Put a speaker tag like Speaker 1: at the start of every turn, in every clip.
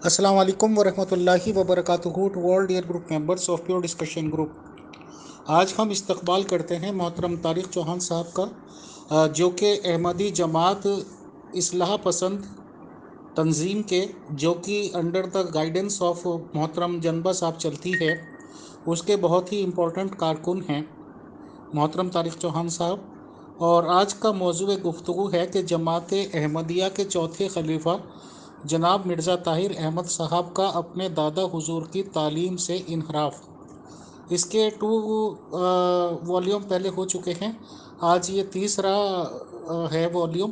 Speaker 1: السلام علیکم ورحمۃ اللہ وبرکاتہ to all dear group members of pure discussion group. آج ہم استقبال کرتے ہیں محترم طارق چوہان صاحب کا، جو کہ احمدی جماعت اصلاح پسند تنظیم کے، جو کہ انڈر دا گائیڈنس آف محترم جنبہ صاحب چلتی ہے، اس کے بہت ہی امپورٹنٹ کارکن ہیں محترم طارق چوہان صاحب۔ اور آج کا موضوع گفتگو ہے کہ جماعت احمدیہ کے چوتھے خلیفہ جناب مرزا طاہر احمد صاحب کا اپنے دادا حضور کی تعلیم سے انحراف۔ اس کے 2 والیوم پہلے ہو چکے ہیں، آج یہ تیسرا ہے والیوم۔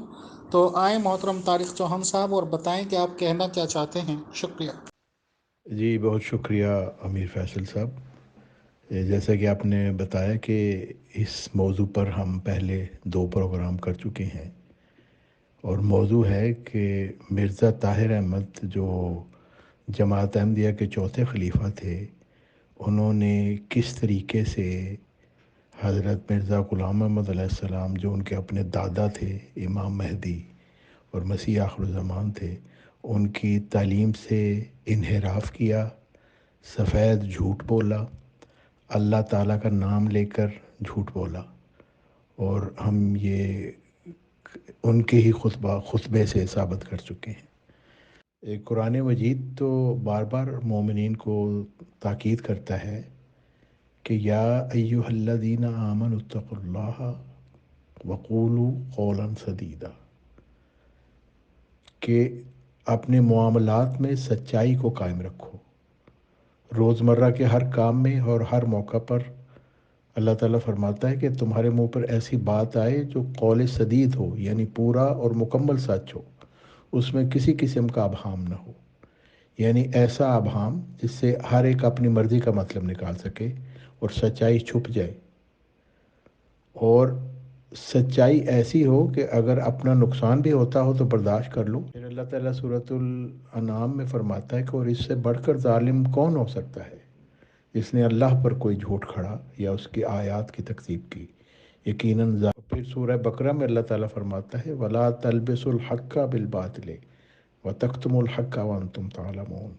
Speaker 1: تو آئیں محترم طارق چوہان صاحب اور بتائیں کہ آپ کہنا کیا چاہتے ہیں۔ شکریہ۔
Speaker 2: جی بہت شکریہ امیر فیصل صاحب۔ جیسا کہ آپ نے بتایا کہ اس موضوع پر ہم پہلے 2 پروگرام کر چکے ہیں، اور موضوع ہے کہ مرزا طاہر احمد جو جماعت احمدیہ کے چوتھے خلیفہ تھے، انہوں نے کس طریقے سے حضرت مرزا غلام احمد علیہ السلام، جو ان کے اپنے دادا تھے، امام مہدی اور مسیح آخر الزمان تھے، ان کی تعلیم سے انحراف کیا، سفید جھوٹ بولا، اللہ تعالیٰ کا نام لے کر جھوٹ بولا۔ اور ہم یہ ان کے ہی خطبے سے ثابت کر چکے ہیں۔ قرآن مجید تو بار بار مومنین کو تاکید کرتا ہے کہ یا ایہا الذین آمنوا اتقوا اللہ وقولوا قولا سدیدا، کہ اپنے معاملات میں سچائی کو قائم رکھو۔ روزمرہ کے ہر کام میں اور ہر موقع پر اللہ تعالیٰ فرماتا ہے کہ تمہارے منہ پر ایسی بات آئے جو قول سدید ہو، یعنی پورا اور مکمل سچ ہو، اس میں کسی قسم کا ابہام نہ ہو، یعنی ایسا ابہام جس سے ہر ایک اپنی مرضی کا مطلب نکال سکے اور سچائی چھپ جائے، اور سچائی ایسی ہو کہ اگر اپنا نقصان بھی ہوتا ہو تو برداشت کر لو۔ پھر اللہ تعالیٰ سورۃ الانعام میں فرماتا ہے کہ اور اس سے بڑھ کر ظالم کون ہو سکتا ہے جس نے اللہ پر کوئی جھوٹ کھڑا یا اس کی آیات کی تکذیب کی، یقیناً پھر سورہ بقرہ میں اللہ تعالیٰ فرماتا ہے وَلَا تَلْبِسُوا الْحَقَّ بِالْبَاطِلِ وَتَكْتُمُوا الْحَقَّ وَأَنْتُمْ تَعْلَمُونَ،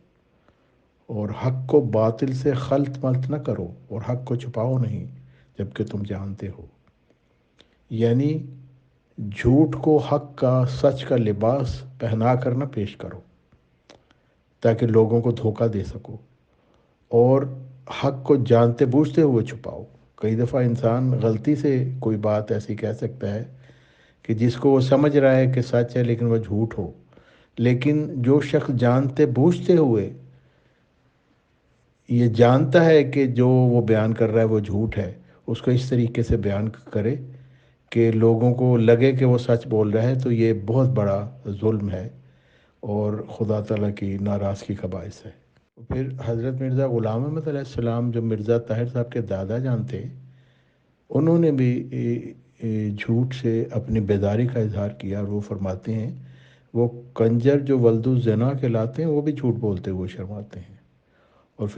Speaker 2: اور حق کو باطل سے خلط ملط نہ کرو اور حق کو چھپاؤ نہیں جبکہ تم جانتے ہو۔ یعنی جھوٹ کو حق کا، سچ کا لباس پہنا کر نہ پیش کرو تاکہ لوگوں کو دھوکہ دے سکو، اور حق کو جانتے بوجھتے ہوئے چھپاؤ۔ کئی دفعہ انسان غلطی سے کوئی بات ایسی کہہ سکتا ہے کہ جس کو وہ سمجھ رہا ہے کہ سچ ہے لیکن وہ جھوٹ ہو، لیکن جو شخص جانتے بوجھتے ہوئے یہ جانتا ہے کہ جو وہ بیان کر رہا ہے وہ جھوٹ ہے، اس کو اس طریقے سے بیان کرے کہ لوگوں کو لگے کہ وہ سچ بول رہا ہے، تو یہ بہت بڑا ظلم ہے اور خدا تعالیٰ کی ناراضگی کا باعث ہے۔ پھر حضرت مرزا غلام احمد علیہ السلام جو مرزا طاہر صاحب کے دادا جان تھے، انہوں نے بھی جھوٹ سے اپنی بیداری کا اظہار کیا، اور وہ فرماتے ہیں وہ کنجر جو ولد الزنا کہلاتے ہیں وہ بھی جھوٹ بولتے ہوئے شرماتے ہیں، اور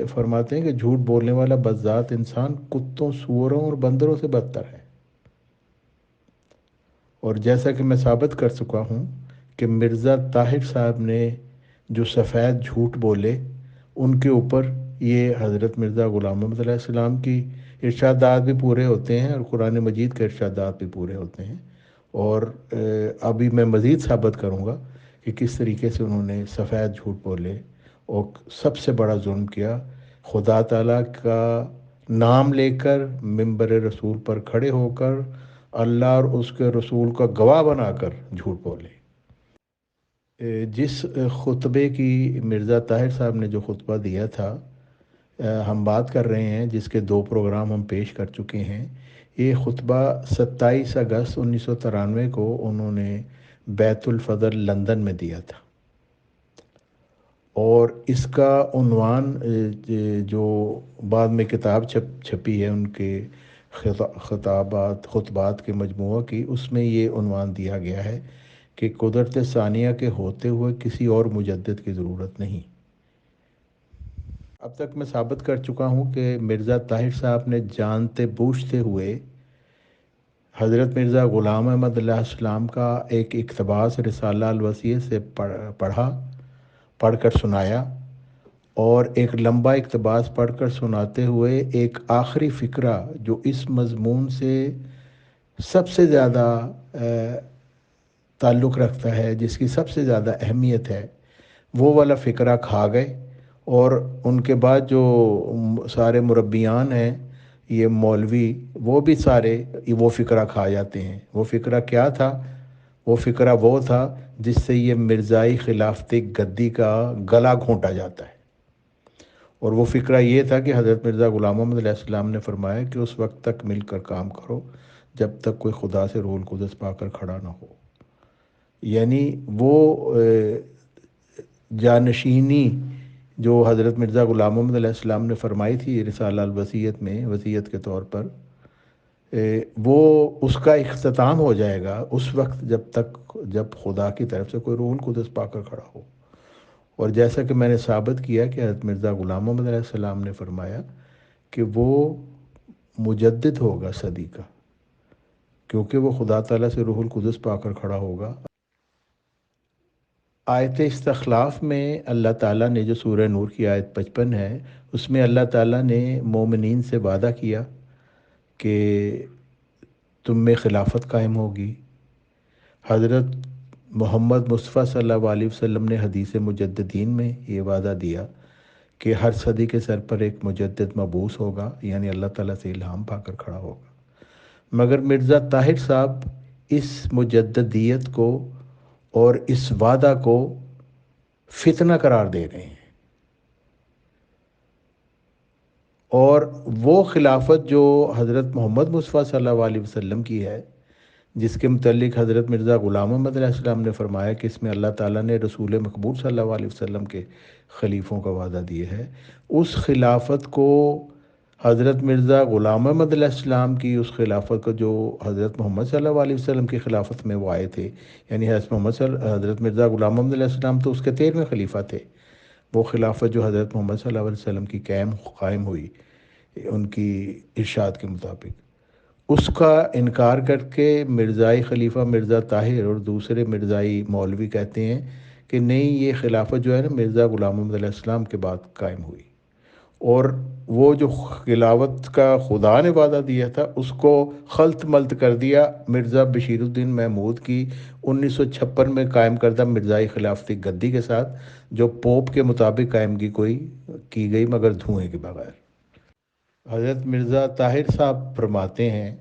Speaker 2: فرماتے ہیں کہ جھوٹ بولنے والا بذات انسان کتوں، سوروں اور بندروں سے بدتر ہے۔ اور جیسا کہ میں ثابت کر چکا ہوں کہ مرزا طاہر صاحب نے جو سفید جھوٹ بولے، ان کے اوپر یہ حضرت مرزا غلام محمد علیہ السلام کی ارشادات بھی پورے ہوتے ہیں اور قرآن مجید کے ارشادات بھی پورے ہوتے ہیں، اور ابھی میں مزید ثابت کروں گا کہ کس طریقے سے انہوں نے سفید جھوٹ بولے اور سب سے بڑا ظلم کیا، خدا تعالیٰ کا نام لے کر منبر رسول پر کھڑے ہو کر اللہ اور اس کے رسول کا گواہ بنا کر جھوٹ بولے۔ جس خطبے کی مرزا طاہر صاحب نے جو خطبہ دیا تھا، ہم بات کر رہے ہیں، جس کے 2 پروگرام ہم پیش کر چکے ہیں۔ یہ خطبہ 27 اگست 1993 کو انہوں نے بیت الفضل لندن میں دیا تھا، اور اس کا عنوان جو بعد میں کتاب چھپی ہے ان کے خطبات کے مجموعہ کی، اس میں یہ عنوان دیا گیا ہے کہ قدرت ثانیہ کے ہوتے ہوئے کسی اور مجدد کی ضرورت نہیں۔ اب تک میں ثابت کر چکا ہوں کہ مرزا طاہر صاحب نے جانتے بوجھتے ہوئے حضرت مرزا غلام احمد علیہ السلام کا ایک اقتباس رسالہ الوصیہ سے پڑھا پڑھ کر سنایا، اور ایک لمبا اقتباس پڑھ کر سناتے ہوئے ایک آخری فقرہ جو اس مضمون سے سب سے زیادہ تعلق رکھتا ہے، جس کی سب سے زیادہ اہمیت ہے، وہ والا فقرہ کھا گئے۔ اور ان کے بعد جو سارے مربیان ہیں، یہ مولوی، وہ بھی سارے وہ فقرہ کھا جاتے ہیں۔ وہ فقرہ کیا تھا؟ وہ فقرہ وہ تھا جس سے یہ مرزائی خلافت گدی کا گلا گھونٹا جاتا ہے۔ اور وہ فقرہ یہ تھا کہ حضرت مرزا غلام محمد علیہ السلام نے فرمایا کہ اس وقت تک مل کر کام کرو جب تک کوئی خدا سے روح القدس پا کر کھڑا نہ ہو۔ یعنی وہ جانشینی جو حضرت مرزا غلام محمد علیہ السلام نے فرمائی تھی رسالہ الوصیت میں، وصیت کے طور پر، وہ اس کا اختتام ہو جائے گا اس وقت جب خدا کی طرف سے کوئی روح القدس پا کر کھڑا ہو۔ اور جیسا کہ میں نے ثابت کیا کہ حضرت مرزا غلام محمد علیہ السلام نے فرمایا کہ وہ مجدد ہوگا صدی کا، کیونکہ وہ خدا تعالیٰ سے روح القدس پا کر کھڑا ہوگا۔ آیت استخلاف میں اللہ تعالیٰ نے جو سورہ نور کی آیت 55 ہے، اس میں اللہ تعالیٰ نے مومنین سے وعدہ کیا کہ تم میں خلافت قائم ہوگی۔ حضرت محمد مصطفیٰ صلی اللہ علیہ وسلم نے حدیث مجددین میں یہ وعدہ دیا کہ ہر صدی کے سر پر ایک مجدد مبعوث ہوگا، یعنی اللہ تعالیٰ سے الہام پا کر کھڑا ہوگا۔ مگر مرزا طاہر صاحب اس مجددیت کو اور اس وعدہ کو فتنہ قرار دے رہے ہیں، اور وہ خلافت جو حضرت محمد مصطفیٰ صلی اللہ علیہ وسلم کی ہے، جس کے متعلق حضرت مرزا غلام محمد علیہ السلام نے فرمایا کہ اس میں اللہ تعالیٰ نے رسول مقبول صلی اللہ علیہ وسلم کے خلیفوں کا وعدہ دیا ہے، اس خلافت کو حضرت مرزا غلام محمد علیہ السلام کی اس خلافت کو جو حضرت محمد صلی اللہ علیہ وسلم کی خلافت میں وہ آئے تھے، یعنی حضرت مرزا غلام محمد علیہ السلام تو اس کے 13ویں خلیفہ تھے، وہ خلافت جو حضرت محمد صلی اللہ علیہ وسلم کی قائم ہوئی ان کی ارشاد کے مطابق، اس کا انکار کر کے مرزائی خلیفہ مرزا طاہر اور دوسرے مرزائی مولوی کہتے ہیں کہ نہیں، یہ خلافت جو ہے نا مرزا غلام محمد علیہ السلام کے بعد قائم ہوئی، اور وہ جو خلافت کا خدا نے وعدہ دیا تھا اس کو خلط ملط کر دیا مرزا بشیر الدین محمود کی 1956 میں قائم کردہ مرزائی خلافتی گدی کے ساتھ، جو پوپ کے مطابق قائم کی گئی مگر دھوئیں کے بغیر۔ حضرت مرزا طاہر صاحب فرماتے ہیں،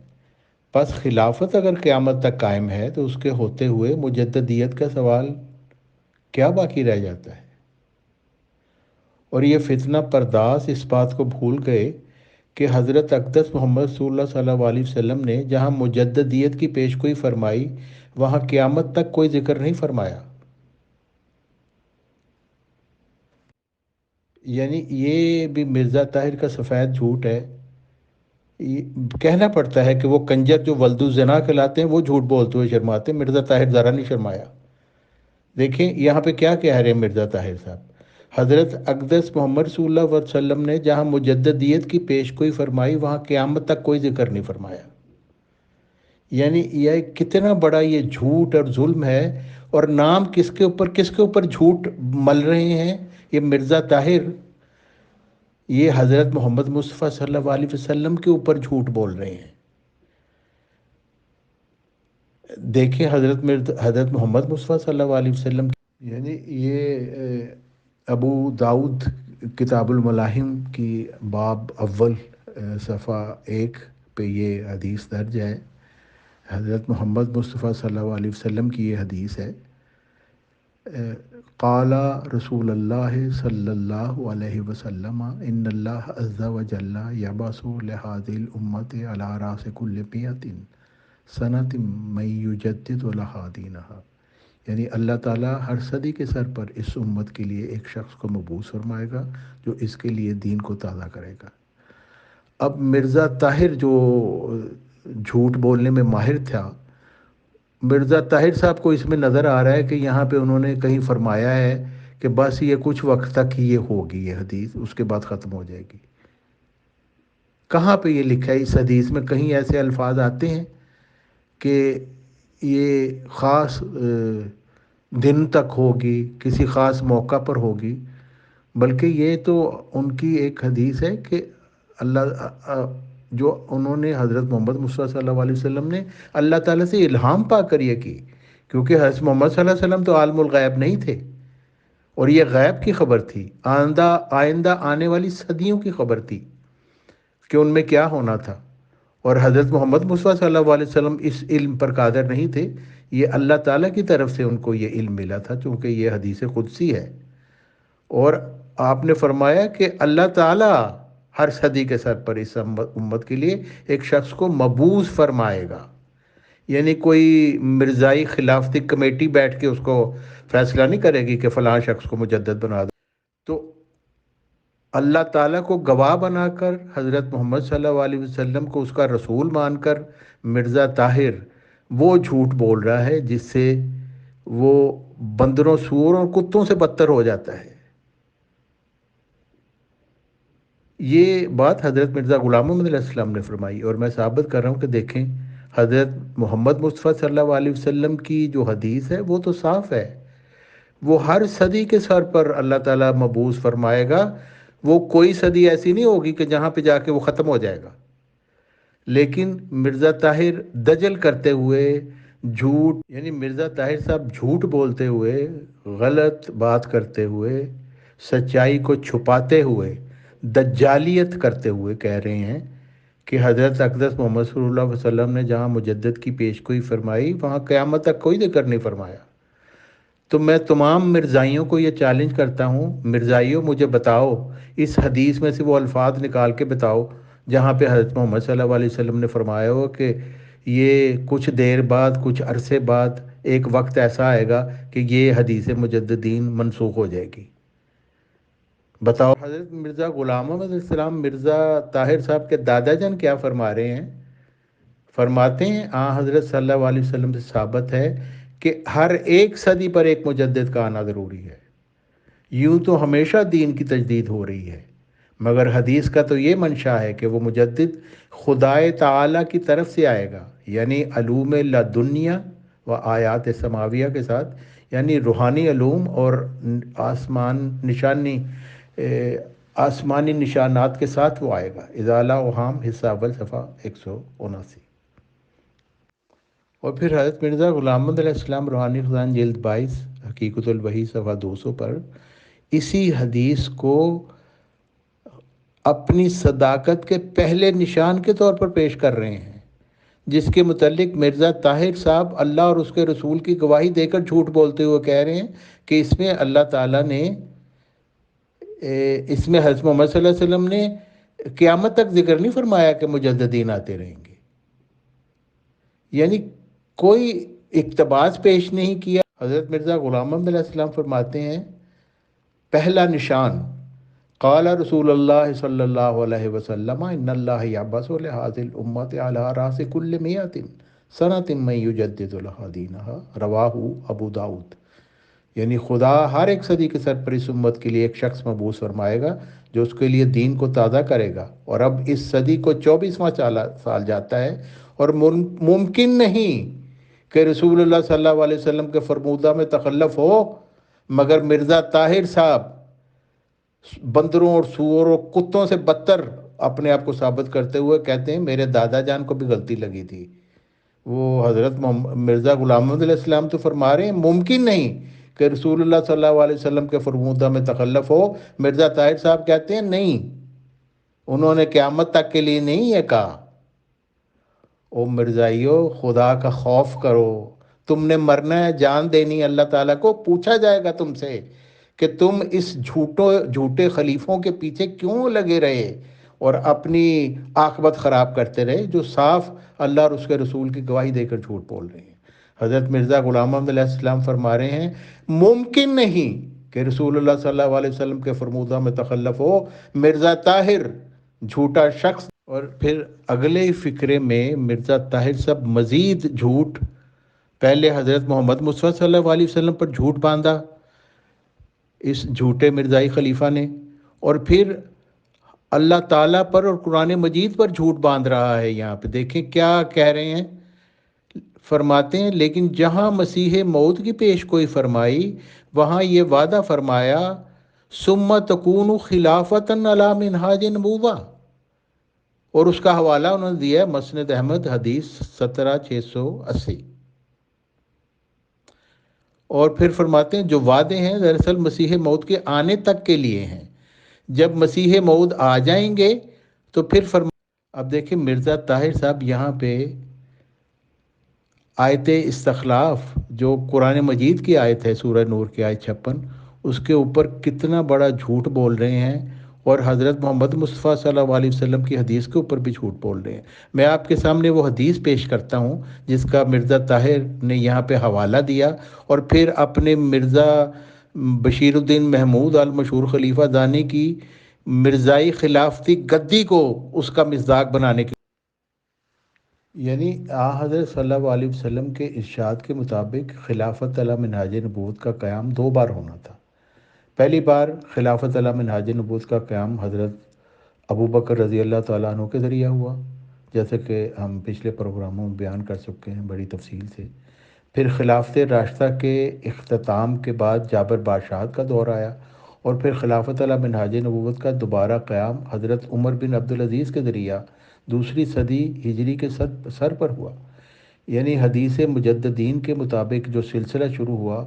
Speaker 2: پس خلافت اگر قیامت تک قائم ہے تو اس کے ہوتے ہوئے مجددیت کا سوال کیا باقی رہ جاتا ہے؟ اور یہ فتنہ پرداز اس بات کو بھول گئے کہ حضرت اقدس محمد صلی اللہ علیہ وسلم نے جہاں مجددیت کی پیشگوئی فرمائی، وہاں قیامت تک کوئی ذکر نہیں فرمایا۔ یعنی یہ بھی مرزا طاہر کا سفید جھوٹ ہے۔ کہنا پڑتا ہے کہ وہ کنجر جو ولد الزنا کہلاتے ہیں وہ جھوٹ بولتے ہوئے شرماتے ہیں، مرزا طاہر ذرا نہیں شرمایا۔ دیکھیں یہاں پہ کیا کہہ رہے ہیں مرزا طاہر صاحب، حضرت اقدس محمد صلی اللہ علیہ وسلم نے جہاں مجددیت کی پیشگوئی فرمائی وہاں قیامت تک کوئی ذکر نہیں فرمایا۔ یعنی یہ کتنا بڑا یہ جھوٹ اور ظلم ہے، اور نام کس کے اوپر جھوٹ مل رہے ہیں؟ یہ مرزا طاہر، یہ حضرت محمد مصطفیٰ صلی اللہ علیہ وسلم کے اوپر جھوٹ بول رہے ہیں۔ دیکھیں حضرت محمد مصطفیٰ صلی اللہ علیہ وسلم، یعنی یہ ابو داؤد کتاب الملاحم کی باب اول صفحہ 1 پہ یہ حدیث درج ہے۔ حضرت محمد مصطفیٰ صلی اللہ علیہ وسلم کی یہ حدیث ہے، قال رسول اللہ صلی اللہ علیہ وسلم ان اللہ عز وجل یبعث لهذه الامة على راس كل 100 سنة من یجدد لها دینها، یعنی اللہ تعالیٰ ہر صدی کے سر پر اس امت کے لیے ایک شخص کو مبعوث فرمائے گا جو اس کے لیے دین کو تازہ کرے گا۔ اب مرزا طاہر جو جھوٹ بولنے میں ماہر تھا، مرزا طاہر صاحب کو اس میں نظر آ رہا ہے کہ یہاں پہ انہوں نے کہیں فرمایا ہے کہ بس یہ کچھ وقت تک ہی یہ ہوگی یہ حدیث، اس کے بعد ختم ہو جائے گی۔ کہاں پہ یہ لکھا ہے؟ اس حدیث میں کہیں ایسے الفاظ آتے ہیں کہ یہ خاص دن تک ہوگی، کسی خاص موقع پر ہوگی، بلکہ یہ تو ان کی ایک حدیث ہے کہ اللہ جو انہوں نے حضرت محمد مصطفیٰ صلی اللہ علیہ وسلم نے اللہ تعالیٰ سے الہام پا کر یہ کی، کیونکہ حضرت محمد صلی اللہ علیہ وسلم تو عالم الغیب نہیں تھے، اور یہ غیب کی خبر تھی، آئندہ آنے والی صدیوں کی خبر تھی کہ ان میں کیا ہونا تھا، اور حضرت محمد مصطفیٰ صلی اللہ علیہ وسلم اس علم پر قادر نہیں تھے، یہ اللہ تعالیٰ کی طرف سے ان کو یہ علم ملا تھا، چونکہ یہ حدیث قدسی ہے۔ اور آپ نے فرمایا کہ اللہ تعالیٰ ہر صدی کے سر پر اس امت کے لیے ایک شخص کو مبعوث فرمائے گا، یعنی کوئی مرزائی خلافتی کمیٹی بیٹھ کے اس کو فیصلہ نہیں کرے گی کہ فلاں شخص کو مجدد بنا دو، تو اللہ تعالیٰ کو گواہ بنا کر حضرت محمد صلی اللہ علیہ وسلم کو اس کا رسول مان کر مرزا طاہر وہ جھوٹ بول رہا ہے جس سے وہ بندروں، سور اور کتوں سے بدتر ہو جاتا ہے۔ یہ بات حضرت مرزا غلام محمد علیہ السلام نے فرمائی، اور میں ثابت کر رہا ہوں کہ دیکھیں حضرت محمد مصطفیٰ صلی اللہ علیہ وسلم کی جو حدیث ہے وہ تو صاف ہے، وہ ہر صدی کے سر پر اللہ تعالیٰ مبعوث فرمائے گا، وہ کوئی صدی ایسی نہیں ہوگی کہ جہاں پہ جا کے وہ ختم ہو جائے گا۔ لیکن مرزا طاہر دجل کرتے ہوئے، جھوٹ، یعنی مرزا طاہر صاحب جھوٹ بولتے ہوئے، غلط بات کرتے ہوئے، سچائی کو چھپاتے ہوئے، دجالیت کرتے ہوئے کہہ رہے ہیں کہ حضرت اقدس محمد صلی اللہ علیہ وسلم نے جہاں مجدد کی پیشگوئی فرمائی وہاں قیامت تک کوئی ذکر نہیں فرمایا۔ تو میں تمام مرزائیوں کو یہ چیلنج کرتا ہوں، مرزائیوں مجھے بتاؤ، اس حدیث میں سے وہ الفاظ نکال کے بتاؤ جہاں پہ حضرت محمد صلی اللہ علیہ وسلم نے فرمایا ہو کہ یہ کچھ دیر بعد، کچھ عرصے بعد ایک وقت ایسا آئے گا کہ یہ حدیث مجددین منسوخ ہو جائے گی۔ بتاؤ۔ حضرت مرزا غلام محمد علیہ السلام مرزا طاہر صاحب کے دادا جان کیا فرما رہے ہیں؟ فرماتے ہیں حضرت صلی اللہ علیہ وسلم سے ثابت ہے کہ ہر ایک صدی پر ایک مجدد کا آنا ضروری ہے۔ یوں تو ہمیشہ دین کی تجدید ہو رہی ہے، مگر حدیث کا تو یہ منشا ہے کہ وہ مجدد خدائے تعالیٰ کی طرف سے آئے گا، یعنی علوم لدنیا و آیات سماویہ کے ساتھ، یعنی روحانی علوم اور آسمانی نشانات کے ساتھ وہ آئے گا۔ ازالہ اوہام، حصہ اول، صفحہ 179۔ اور پھر حضرت مرزا غلام محمد علیہ السلام روحانی خزان جلد 22 حقیقت الوحی صفحہ 200 پر اسی حدیث کو اپنی صداقت کے پہلے نشان کے طور پر پیش کر رہے ہیں، جس کے متعلق مرزا طاہر صاحب اللہ اور اس کے رسول کی گواہی دے کر جھوٹ بولتے ہوئے کہہ رہے ہیں کہ اس میں اللہ تعالیٰ نے، اس میں حضرت محمد صلی اللہ علیہ وسلم نے قیامت تک ذکر نہیں فرمایا کہ مجددین آتے رہیں گے، یعنی کوئی اقتباس پیش نہیں کیا۔ حضرت مرزا غلام محمد علیہ السلام فرماتے ہیں پہلا نشان، قال رسول اللہ صلی اللہ علیہ وسلم ان اللہ یعبث لہذه الامت علی راس کل مئۃ سنۃ من یجدد لها دینہا، رواہ ابو داؤد، یعنی خدا ہر ایک صدی کے سر پر اس امت کے لیے ایک شخص مبعوث فرمائے گا جو اس کے لیے دین کو تازہ کرے گا، اور اب اس صدی کو 24واں سال جاتا ہے، اور ممکن نہیں کہ رسول اللہ صلی اللہ علیہ وسلم کے فرمودہ میں تخلف ہو، مگر مرزا طاہر صاحب بندروں اور سور اور کتوں سے بدتر اپنے آپ کو ثابت کرتے ہوئے کہتے ہیں میرے دادا جان کو بھی غلطی لگی تھی۔ وہ حضرت مرزا غلام محمد علیہ السلام تو فرما رہے ہیں ممکن نہیں کہ رسول اللہ صلی اللہ علیہ وسلم کے فرمودہ میں تخلف ہو، مرزا طاہر صاحب کہتے ہیں نہیں، انہوں نے قیامت تک کے لیے نہیں یہ کہا۔ او مرزائیو، خدا کا خوف کرو، تم نے مرنا ہے، جان دینی اللہ تعالیٰ کو، پوچھا جائے گا تم سے کہ تم اس جھوٹے خلیفوں کے پیچھے کیوں لگے رہے اور اپنی عاقبت خراب کرتے رہے، جو صاف اللہ اور اس کے رسول کی گواہی دے کر جھوٹ بول رہے ہیں۔ حضرت مرزا غلام محمد علیہ السلام فرما رہے ہیں ممکن نہیں کہ رسول اللہ صلی اللہ علیہ وسلم کے فرمودہ میں تخلف ہو، مرزا طاہر جھوٹا شخص۔ اور پھر اگلے فقرے میں مرزا طاہر صاحب مزید جھوٹ، پہلے حضرت محمد مصطفیٰ صلی اللہ علیہ وسلم پر جھوٹ باندھا اس جھوٹے مرزائی خلیفہ نے، اور پھر اللہ تعالیٰ پر اور قرآن مجید پر جھوٹ باندھ رہا ہے۔ یہاں پہ دیکھیں کیا کہہ رہے ہیں، فرماتے ہیں لیکن جہاں مسیح موت کی پیش گوئی فرمائی وہاں یہ وعدہ فرمایا ثم تکون خلافۃ علی منہاج نبوہ، اور اس کا حوالہ انہوں نے دیا ہے مسند احمد حدیث 17680۔ اور پھر فرماتے ہیں جو وعدے ہیں دراصل مسیح موت کے آنے تک کے لیے ہیں، جب مسیح موت آ جائیں گے تو پھر اب دیکھیں مرزا طاہر صاحب یہاں پہ آیت استخلاف جو قرآن مجید کی آیت ہے سورہ نور کی آیت 56، اس کے اوپر کتنا بڑا جھوٹ بول رہے ہیں، اور حضرت محمد مصطفیٰ صلی اللہ علیہ وسلم کی حدیث کے اوپر بھی جھوٹ بول رہے ہیں۔ میں آپ کے سامنے وہ حدیث پیش کرتا ہوں جس کا مرزا طاہر نے یہاں پہ حوالہ دیا، اور پھر اپنے مرزا بشیر الدین محمود المشہور خلیفہ دانی کی مرزائی خلافتی گدی کو اس کا مصداق بنانے کی، یعنی حضرت صلی اللہ علیہ وسلم کے ارشاد کے مطابق خلافت علی منہاج نبوت کا قیام 2 بار ہونا تھا۔ پہلی بار خلافت علی منہاج نبوت کا قیام حضرت ابو بکر رضی اللہ تعالیٰ عنہ کے ذریعہ ہوا، جیسے کہ ہم پچھلے پروگراموں میں بیان کر چکے ہیں بڑی تفصیل سے۔ پھر خلافت راشدہ کے اختتام کے بعد جابر بادشاہت کا دور آیا، اور پھر خلافت علی منہاج نبوت کا دوبارہ قیام حضرت عمر بن عبدالعزیز کے ذریعہ 2 صدی ہجری کے سر پر ہوا۔ یعنی حدیث مجددین کے مطابق جو سلسلہ شروع ہوا،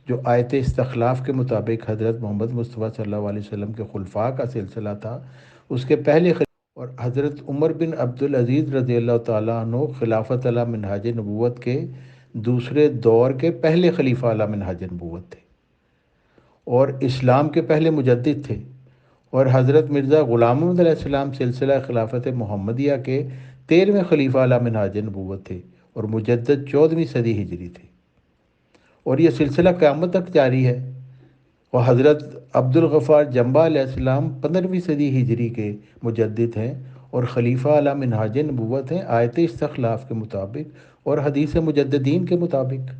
Speaker 2: جو آیت استخلاف کے مطابق حضرت محمد مصطفیٰ صلی اللہ علیہ وسلم کے خلفاء کا سلسلہ تھا، اس کے پہلے اور حضرت عمر بن عبدالعزیز رضی اللہ تعالیٰ عنہ خلافت علی منہاج نبوت کے دوسرے دور کے پہلے خلیفہ علی منہاج نبوت تھے، اور اسلام کے پہلے مجدد تھے، اور حضرت مرزا غلام محمد علیہ السلام سلسلہ خلافت محمدیہ کے 13ویں خلیفہ علی منہاج نبوت تھے، اور مجدد 14ویں صدی ہجری تھے، اور یہ سلسلہ قیامت تک جاری ہے۔ اور حضرت عبد الغفار جنبہ علیہ السلام 15ویں صدی ہجری کے مجدد ہیں، اور خلیفہ علی منہاج نبوت ہیں آیت استخلاف کے مطابق اور حدیث مجددین کے مطابق۔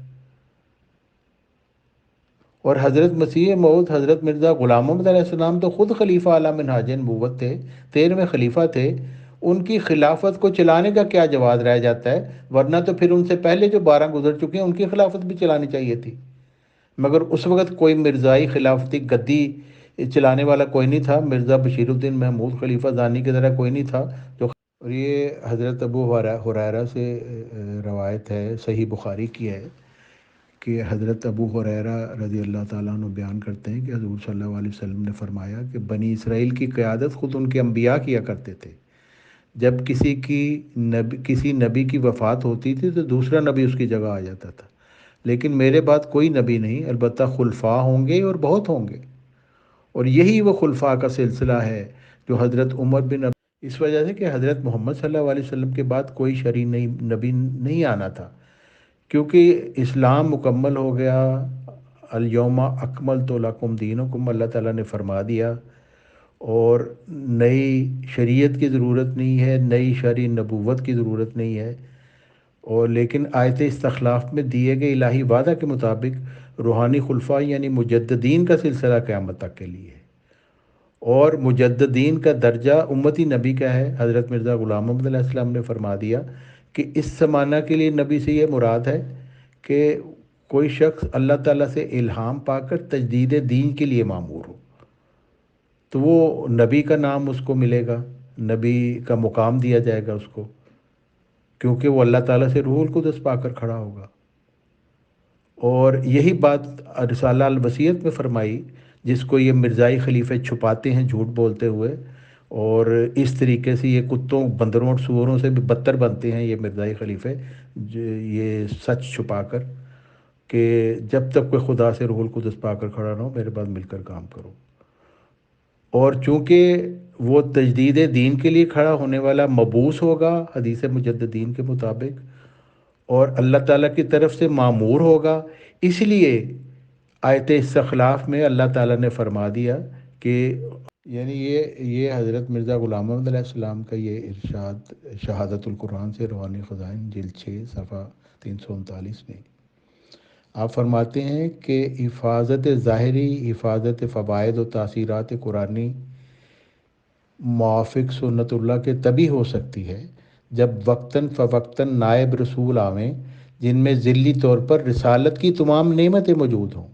Speaker 2: اور حضرت مسیح موعود حضرت مرزا غلام محمد علیہ السلام تو خود خلیفہ علی منہاج نبوت تھے، 13ویں خلیفہ تھے، ان کی خلافت کو چلانے کا کیا جواز رہ جاتا ہے؟ ورنہ تو پھر ان سے پہلے جو 12 گزر چکے ہیں ان کی خلافت بھی چلانی چاہیے تھی، مگر اس وقت کوئی مرزائی خلافتی گدی چلانے والا کوئی نہیں تھا، مرزا بشیر الدین محمود خلیفہ ثانی کی طرح کوئی نہیں تھا جو، اور یہ حضرت ابو ہریرہ سے روایت ہے، صحیح بخاری کی ہے، کہ حضرت ابو ہریرہ رضی اللہ تعالیٰ عنہ بیان کرتے ہیں کہ حضور صلی اللہ علیہ وسلم نے فرمایا کہ بنی اسرائیل کی قیادت خود ان کے انبیاء کیا کرتے تھے، جب کسی نبی کی وفات ہوتی تھی تو دوسرا نبی اس کی جگہ آ جاتا تھا، لیکن میرے بعد کوئی نبی نہیں، البتہ خلفاء ہوں گے اور بہت ہوں گے، اور یہی وہ خلفاء کا سلسلہ ہے جو حضرت عمر بن اس وجہ سے کہ حضرت محمد صلی اللہ علیہ وسلم کے بعد کوئی شرعی نبی نہیں آنا تھا، کیونکہ اسلام مکمل ہو گیا، الیوم اکملت لکم دینکم اللہ تعالیٰ نے فرما دیا، اور نئی شریعت کی ضرورت نہیں ہے، نئی شرعی نبوت کی ضرورت نہیں ہے، اور لیکن آیت استخلاف میں دیے گئے الہی وعدہ کے مطابق روحانی خلفاء یعنی مجددین کا سلسلہ قیامت تک کے لیے ہے، اور مجددین کا درجہ امتی نبی کا ہے۔ حضرت مرزا غلام محمد علیہ السلام نے فرما دیا کہ اس زمانہ کے لیے نبی سے یہ مراد ہے کہ کوئی شخص اللہ تعالیٰ سے الہام پا کر تجدید دین کے لیے مامور ہو، تو وہ نبی کا نام اس کو ملے گا، نبی کا مقام دیا جائے گا اس کو، کیونکہ وہ اللہ تعالیٰ سے روح القدس پا کر کھڑا ہوگا۔ اور یہی بات رسالہ الوصیت میں فرمائی، جس کو یہ مرزائی خلیفے چھپاتے ہیں جھوٹ بولتے ہوئے، اور اس طریقے سے یہ کتوں بندروں اور سوروں سے بھی بدتر بنتے ہیں یہ مرزائی خلیفے، یہ سچ چھپا کر کہ جب تک کوئی خدا سے روح القدس پا کر کھڑا نہ ہو میرے بعد مل کر کام کرو، اور چونکہ وہ تجدید دین کے لیے کھڑا ہونے والا مبعوث ہوگا حدیث مجددین کے مطابق، اور اللہ تعالیٰ کی طرف سے مامور ہوگا، اس لیے آیت استخلاف میں اللہ تعالیٰ نے فرما دیا کہ یعنی یہ حضرت مرزا غلام محمد علیہ السلام کا یہ ارشاد شہادت القرآن سے روحانی خزائن جلد 6 صفحہ 339 میں آپ فرماتے ہیں کہ حفاظت ظاہری، حفاظت فوائد و تاثیرات قرآنی موافق سنت اللہ کے تبھی ہو سکتی ہے جب وقتاً فوقتاً نائب رسول آویں جن میں ذلی طور پر رسالت کی تمام نعمتیں موجود ہوں۔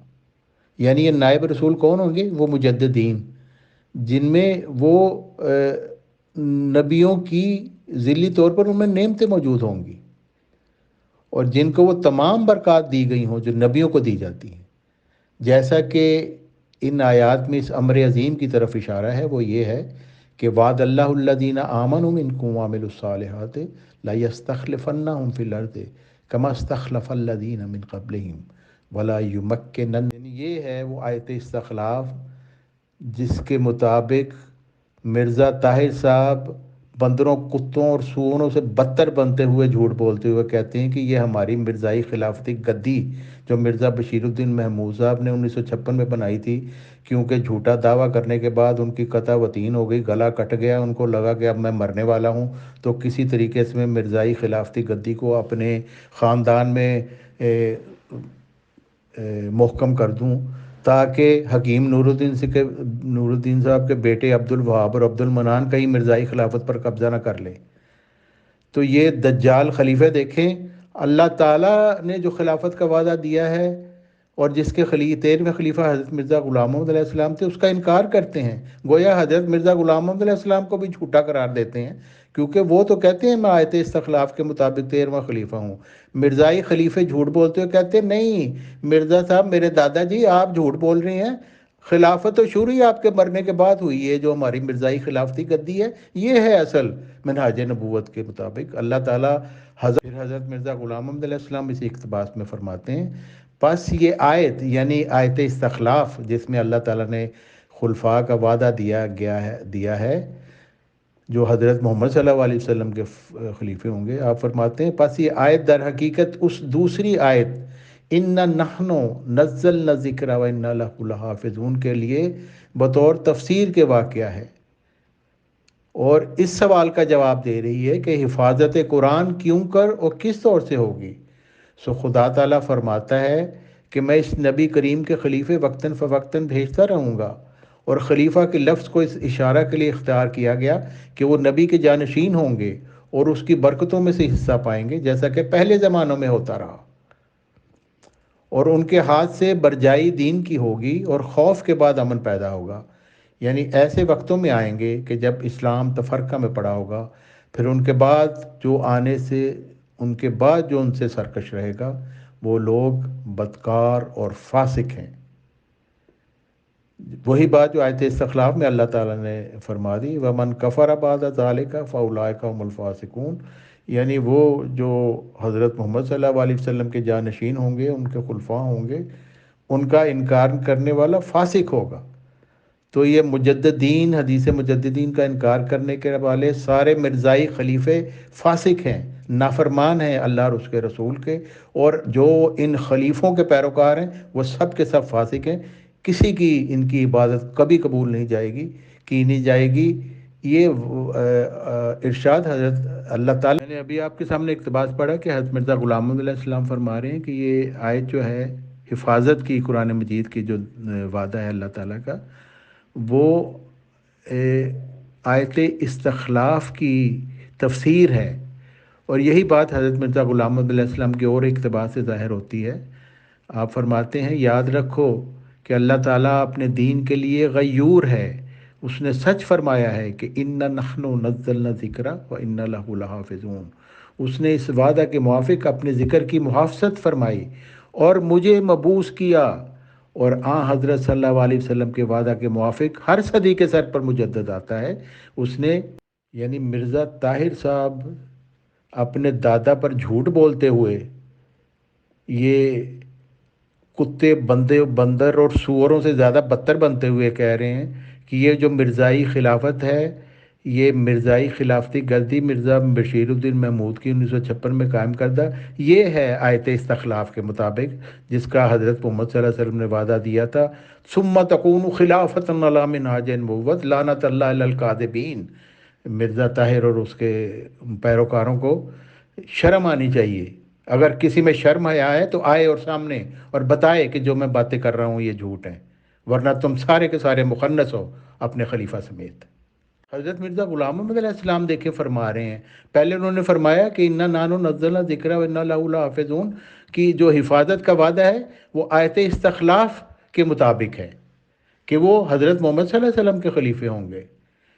Speaker 2: یعنی یہ نائب رسول کون ہوں گے؟ وہ مجددین، جن میں وہ نبیوں کی ذلی طور پر ان میں نعمتیں موجود ہوں گی، اور جن کو وہ تمام برکات دی گئی ہوں جو نبیوں کو دی جاتی ہیں۔ جیسا کہ ان آیات میں اس امر عظیم کی طرف اشارہ ہے، وہ یہ ہے کہ وعد اللہ الذین آمنوا منکم وعملوا الصالحات لیستخلفنہم فی الارض کما استخلف الذین من قبلہم ولا یمکنن، یعنی یہ ہے وہ آیت استخلاف جس کے مطابق مرزا طاہر صاحب بندروں، کتوں اور سوروں سے بدتر بنتے ہوئے جھوٹ بولتے ہوئے کہتے ہیں کہ یہ ہماری مرزائی خلافتی گدی جو مرزا بشیر الدین محمود صاحب نے 1956 میں بنائی تھی، کیونکہ جھوٹا دعویٰ کرنے کے بعد ان کی قطع وطین ہو گئی، گلا کٹ گیا، ان کو لگا کہ اب میں مرنے والا ہوں، تو کسی طریقے سے میں مرزائی خلافتی گدی کو اپنے خاندان میں محکم کر دوں، تاکہ حکیم نور الدین صاحب کے بیٹے عبد الوہاب اور عبد المنان کہیں مرزائی خلافت پر قبضہ نہ کر لیں۔ تو یہ دجال خلیفہ دیکھیں، اللہ تعالیٰ نے جو خلافت کا وعدہ دیا ہے اور جس کے 13ویں خلیفہ حضرت مرزا غلام محمد علیہ السلام تھے، اس کا انکار کرتے ہیں، گویا حضرت مرزا غلام محمد علیہ السلام کو بھی جھوٹا قرار دیتے ہیں، کیونکہ وہ تو کہتے ہیں میں آیت استخلاف کے مطابق 13واں خلیفہ ہوں۔ مرزائی خلیفے جھوٹ بولتے ہوئے کہتے ہیں نہیں مرزا صاحب، میرے دادا جی، آپ جھوٹ بول رہے ہیں، خلافت و شروع ہی آپ کے مرنے کے بعد ہوئی ہے، جو ہماری مرزائی خلافتی گدی ہے یہ ہے اصل منہاج نبوت کے مطابق۔ اللہ تعالیٰ حضرت مرزا غلام محمد علیہ السلام اسی اقتباس میں فرماتے ہیں، پس یہ آیت یعنی آیت استخلاف جس میں اللہ تعالیٰ نے خلفاء کا وعدہ دیا ہے جو حضرت محمد صلی اللہ علیہ وسلم کے خلیفے ہوں گے، آپ فرماتے ہیں پس یہ آیت در حقیقت اس دوسری آیت اِنَّا نَحْنُ نَزَّلْنَا الذِّکْرَ وَإِنَّا لَهُ لَحَافِظُونَ کے لیے بطور تفسیر کے واقعہ ہے، اور اس سوال کا جواب دے رہی ہے کہ حفاظت قرآن کیوں کر اور کس طور سے ہوگی۔ سو خدا تعالیٰ فرماتا ہے کہ میں اس نبی کریم کے خلیفے وقتاً فوقتاً بھیجتا رہوں گا، اور خلیفہ کے لفظ کو اس اشارہ کے لیے اختیار کیا گیا کہ وہ نبی کے جانشین ہوں گے اور اس کی برکتوں میں سے حصہ پائیں گے، جیسا کہ پہلے زمانوں میں ہوتا رہا، اور ان کے ہاتھ سے برجائی دین کی ہوگی اور خوف کے بعد امن پیدا ہوگا۔ یعنی ایسے وقتوں میں آئیں گے کہ جب اسلام تفرقہ میں پڑا ہوگا، پھر ان کے بعد جو ان سے سرکش رہے گا وہ لوگ بدکار اور فاسق ہیں۔ وہی بات جو آیت استخلاف میں اللہ تعالیٰ نے فرما دی، وَمَنْ كَفَرَ بَعْدَ ذَلِكَ فَأُولَٰئِكَ هُمُ الْفَاسِقُونَ، یعنی وہ جو حضرت محمد صلی اللہ علیہ وسلم کے جانشین ہوں گے، ان کے خلفاء ہوں گے، ان کا انکار کرنے والا فاسق ہوگا۔ تو یہ مجددین، حدیث مجددین کا انکار کرنے کے والے سارے مرزائی خلیفے فاسق ہیں، نافرمان ہیں اللہ اور اس کے رسول کے، اور جو ان خلیفوں کے پیروکار ہیں وہ سب کے سب فاسق ہیں، کسی کی ان کی عبادت کبھی قبول نہیں جائے گی، کی نہیں جائے گی۔ یہ ارشاد حضرت اللہ تعالیٰ نے ابھی آپ کے سامنے اقتباس پڑھا کہ حضرت مرزا غلام محمد علیہ السلام فرما رہے ہیں کہ یہ آیت جو ہے حفاظت کی، قرآن مجید کی جو وعدہ ہے اللہ تعالیٰ کا، وہ آیت استخلاف کی تفسیر ہے، اور یہی بات حضرت مرزا غلام محمد علیہ السلام کے اور اقتباس سے ظاہر ہوتی ہے۔ آپ فرماتے ہیں یاد رکھو کہ اللہ تعالیٰ اپنے دین کے لیے غیور ہے، اس نے سچ فرمایا ہے کہ اِنَّا نَحْنُ نَزَّلْنَا الذِّکْرَ وَإِنَّا لَهُ لَحَافِظُونَ، اس نے اس وعدہ کے موافق اپنے ذکر کی محافظت فرمائی اور مجھے مبعوث کیا، اور حضرت صلی اللہ علیہ وسلم کے وعدہ کے موافق ہر صدی کے سر پر مجدد آتا ہے۔ اس نے یعنی مرزا طاہر صاحب اپنے دادا پر جھوٹ بولتے ہوئے یہ کتے، بندر اور سوروں سے زیادہ بدتر بنتے ہوئے کہہ رہے ہیں کہ یہ جو مرزائی خلافت ہے، یہ مرزائی خلافتی گردی مرزا بشیر الدین محمود کی 1956 میں قائم کردہ، یہ ہے آیت استخلاف کے مطابق جس کا حضرت محمد صلی اللہ علیہ وسلم نے وعدہ دیا تھا، ثم تکون خلافۃ علی منہاج نبوت لعنت اللہ علی الکاذبین۔ مرزا طاہر اور اس کے پیروکاروں کو شرم آنی چاہیے، اگر کسی میں شرم حیا ہے تو آئے اور سامنے اور بتائے کہ جو میں باتیں کر رہا ہوں یہ جھوٹ ہیں، ورنہ تم سارے کے سارے مخنث ہو اپنے خلیفہ سمیت۔ حضرت مرزا غلام محمد علیہ السلام دیکھے فرما رہے ہیں، پہلے انہوں نے فرمایا کہ انا نانو نزلنا ذکر و انا لہو لحافظون کی جو حفاظت کا وعدہ ہے وہ آیت استخلاف کے مطابق ہے کہ وہ حضرت محمد صلی اللہ علیہ وسلم کے خلیفے ہوں گے۔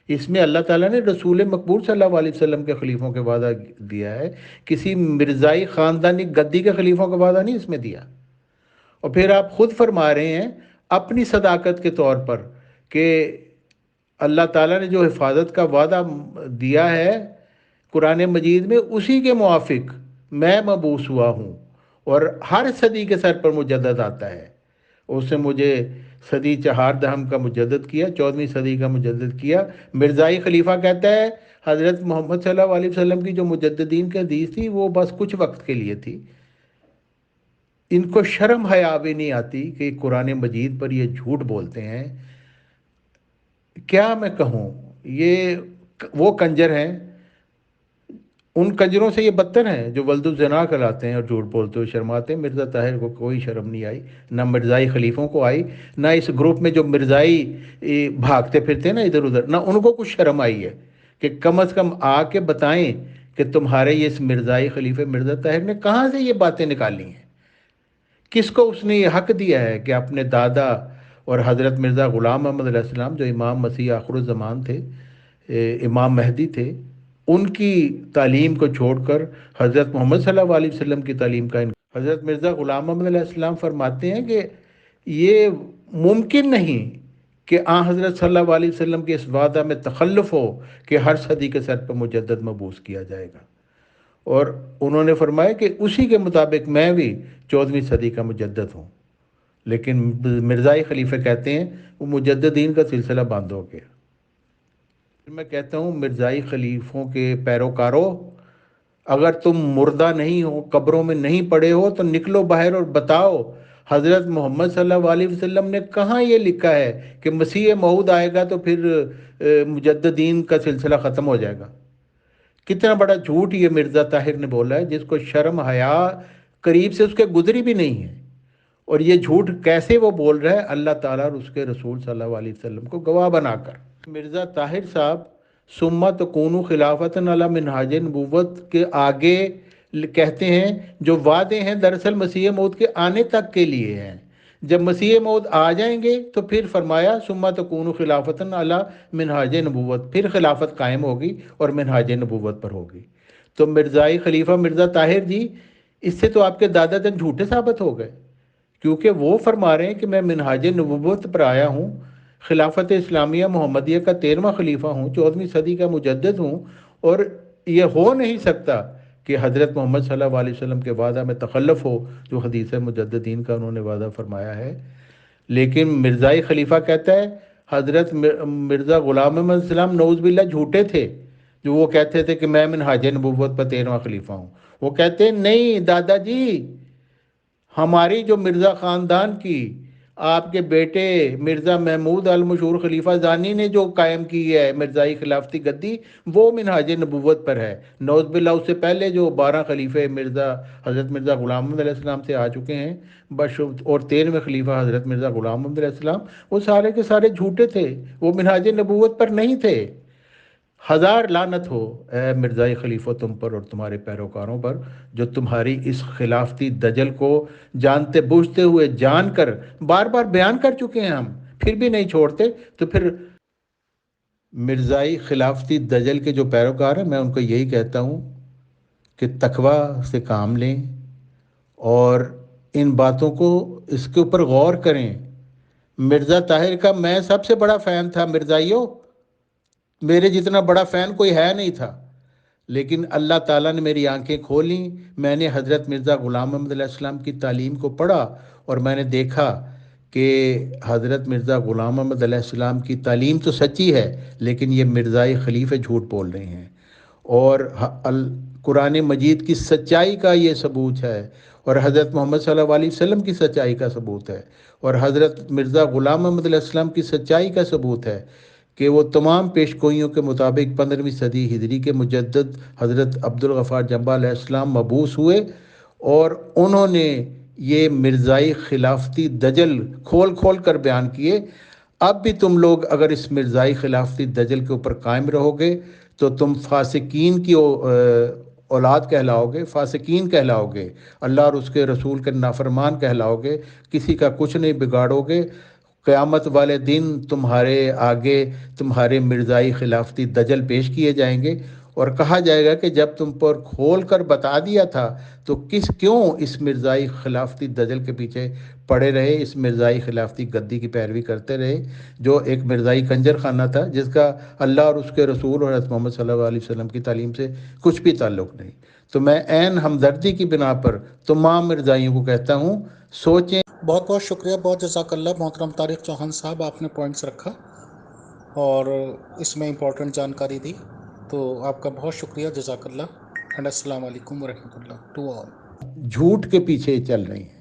Speaker 2: اس میں اللہ تعالیٰ نے رسول مقبول صلی اللہ علیہ وسلم کے خلیفوں کے وعدہ دیا ہے، کسی مرزائی خاندانی گدی کے خلیفوں کا وعدہ نہیں اس میں دیا۔ اور پھر آپ خود فرما رہے ہیں اپنی صداقت کے طور پر کہ اللہ تعالیٰ نے جو حفاظت کا وعدہ دیا ہے قرآن مجید میں، اسی کے موافق میں مبعوث ہوا ہوں، اور ہر صدی کے سر پر مجدد آتا ہے۔ اس نے مجھے صدی چہاردہم کا مجدد کیا، 14ویں صدی کا مجدد کیا۔ مرزائی خلیفہ کہتا ہے حضرت محمد صلی اللہ علیہ وسلم کی جو مجددین کی حدیث تھی وہ بس کچھ وقت کے لیے تھی۔ ان کو شرم حیا بھی نہیں آتی کہ قرآن مجید پر یہ جھوٹ بولتے ہیں۔ کیا میں کہوں، یہ وہ کنجر ہیں، ان کنجروں سے یہ بدتر ہیں جو ولد الزنا کہلاتے ہیں اور جھوٹ بولتے ہوئے شرماتے ہیں۔ مرزا طاہر کو کوئی شرم نہیں آئی، نہ مرزائی خلیفوں کو آئی، نہ اس گروپ میں جو مرزائی بھاگتے پھرتے ہیں نا ادھر ادھر، نہ ان کو کچھ شرم آئی ہے کہ کم از کم آ کے بتائیں کہ تمہارے یہ اس مرزائی خلیفے مرزا طاہر نے کہاں سے یہ باتیں نکالی ہیں، کس کو اس نے یہ حق دیا ہے کہ اپنے دادا اور حضرت مرزا غلام محمد علیہ السلام جو امام مسیح آخر الزمان تھے، امام مہدی تھے، ان کی تعلیم کو چھوڑ کر حضرت محمد صلی اللہ علیہ وسلم کی تعلیم کا حضرت مرزا غلام محمد علیہ السلام فرماتے ہیں کہ یہ ممکن نہیں کہ حضرت صلی اللہ علیہ وسلم کے اس وعدہ میں تخلف ہو کہ ہر صدی کے سر پر مجدد مبعوث کیا جائے گا، اور انہوں نے فرمایا کہ اسی کے مطابق میں بھی 14ویں صدی کا مجدد ہوں۔ لیکن مرزائی خلیفہ کہتے ہیں وہ مجددین کا سلسلہ بند ہو گیا۔ میں کہتا ہوں مرزائی خلیفوں کے پیروکاروں، اگر تم مردہ نہیں ہو، قبروں میں نہیں پڑے ہو، تو نکلو باہر اور بتاؤ حضرت محمد صلی اللہ علیہ وسلم نے کہاں یہ لکھا ہے کہ مسیح موعود آئے گا تو پھر مجددین کا سلسلہ ختم ہو جائے گا۔ کتنا بڑا جھوٹ یہ مرزا طاہر نے بولا ہے، جس کو شرم حیا قریب سے اس کے گزری بھی نہیں ہے، اور یہ جھوٹ کیسے وہ بول رہا ہے اللہ تعالیٰ اور اس کے رسول صلی اللہ علیہ وسلم کو گواہ بنا کر۔ مرزا طاہر صاحب ثم تکون خلافت علی منہاج نبوت کے آگے کہتے ہیں جو وعدے ہیں دراصل مسیح موعود کے آنے تک کے لیے ہیں۔ جب مسیح موعود آ جائیں گے تو پھر فرمایا ثم تکون خلافت علی منہاج نبوت، پھر خلافت قائم ہوگی اور منہاج نبوت پر ہوگی۔ تو مرزائی خلیفہ مرزا طاہر جی، اس سے تو آپ کے دادا جن جھوٹے ثابت ہو گئے، کیونکہ وہ فرما رہے ہیں کہ میں منہاج نبوت پر آیا ہوں، خلافت اسلامیہ محمدیہ کا 13واں خلیفہ ہوں، 14ویں صدی کا مجدد ہوں، اور یہ ہو نہیں سکتا کہ حضرت محمد صلی اللہ علیہ وسلم کے وعدہ میں تخلف ہو جو حدیث مجددین کا انہوں نے وعدہ فرمایا ہے۔ لیکن مرزائی خلیفہ کہتا ہے حضرت مرزا غلام محمد السلام نعوذ باللہ جھوٹے تھے جو وہ کہتے تھے کہ میں منہاج نبوت پر 13واں خلیفہ ہوں۔ وہ کہتے ہیں نہیں دادا جی، ہماری جو مرزا خاندان کی آپ کے بیٹے مرزا محمود المشہور خلیفہ ثانی نے جو قائم کی ہے مرزائی خلافتی گدی، وہ منہاج نبوت پر ہے۔ نعوذ باللہ اس سے پہلے جو 12 خلیفے حضرت مرزا غلام محمد علیہ السلام سے آ چکے ہیں اور 13ویں خلیفہ حضرت مرزا غلام محمد علیہ السلام، وہ سارے کے سارے جھوٹے تھے، وہ منہاج نبوت پر نہیں تھے۔ ہزار لعنت ہو اے مرزائی خلیفہ تم پر اور تمہارے پیروکاروں پر، جو تمہاری اس خلافتی دجل کو جانتے بوجھتے ہوئے جان کر بار بار بیان کر چکے ہیں ہم، پھر بھی نہیں چھوڑتے۔ تو پھر مرزائی خلافتی دجل کے جو پیروکار ہیں، میں ان کو یہی کہتا ہوں کہ تقوی سے کام لیں اور ان باتوں کو اس کے اوپر غور کریں۔ مرزا طاہر کا میں سب سے بڑا فین تھا مرزائیوں، میرے جتنا بڑا فین کوئی ہے نہیں تھا، لیکن اللہ تعالیٰ نے میری آنکھیں کھولیں، میں نے حضرت مرزا غلام محمد علیہ السلام کی تعلیم کو پڑھا اور میں نے دیکھا کہ حضرت مرزا غلام محمد علیہ السلام کی تعلیم تو سچی ہے، لیکن یہ مرزائی خلیفے جھوٹ بول رہے ہیں، اور قرآن مجید کی سچائی کا یہ ثبوت ہے، اور حضرت محمد صلی اللہ علیہ وسلم کی سچائی کا ثبوت ہے، اور حضرت مرزا غلام محمد علیہ السلام کی سچائی کا ثبوت ہے کہ وہ تمام پیش گوئیوں کے مطابق 15ویں صدی ہجری کے مجدد حضرت عبدالغفار جنبہ علیہ السلام مبعوث ہوئے، اور انہوں نے یہ مرزائی خلافتی دجل کھول کھول کر بیان کیے۔ اب بھی تم لوگ اگر اس مرزائی خلافتی دجل کے اوپر قائم رہو گے تو تم فاسقین کی اولاد کہلاؤ گے، فاسقین کہلاؤ گے، اللہ اور اس کے رسول کے نافرمان کہلاؤ گے، کسی کا کچھ نہیں بگاڑو گے۔ قیامت والے دن تمہارے آگے تمہارے مرزائی خلافتی دجل پیش کیے جائیں گے، اور کہا جائے گا کہ جب تم پر کھول کر بتا دیا تھا تو کیوں اس مرزائی خلافتی دجل کے پیچھے پڑے رہے، اس مرزائی خلافتی گدی کی پیروی کرتے رہے، جو ایک مرزائی کنجر خانہ تھا جس کا اللہ اور اس کے رسول اور حضرت محمد صلی اللہ علیہ وسلم کی تعلیم سے کچھ بھی تعلق نہیں۔ تو میں عین ہمدردی کی بنا پر تمام مرزائیوں کو کہتا ہوں، سوچیں۔
Speaker 1: بہت بہت شکریہ، بہت جزاک اللہ محترم طارق چوہان صاحب، آپ نے پوائنٹس رکھا اور اس میں امپورٹنٹ جانکاری دی، تو آپ کا بہت شکریہ، جزاک اللہ، اینڈ السلام علیکم ورحمۃ اللہ ٹو آل۔
Speaker 2: جھوٹ کے پیچھے چل رہی ہیں۔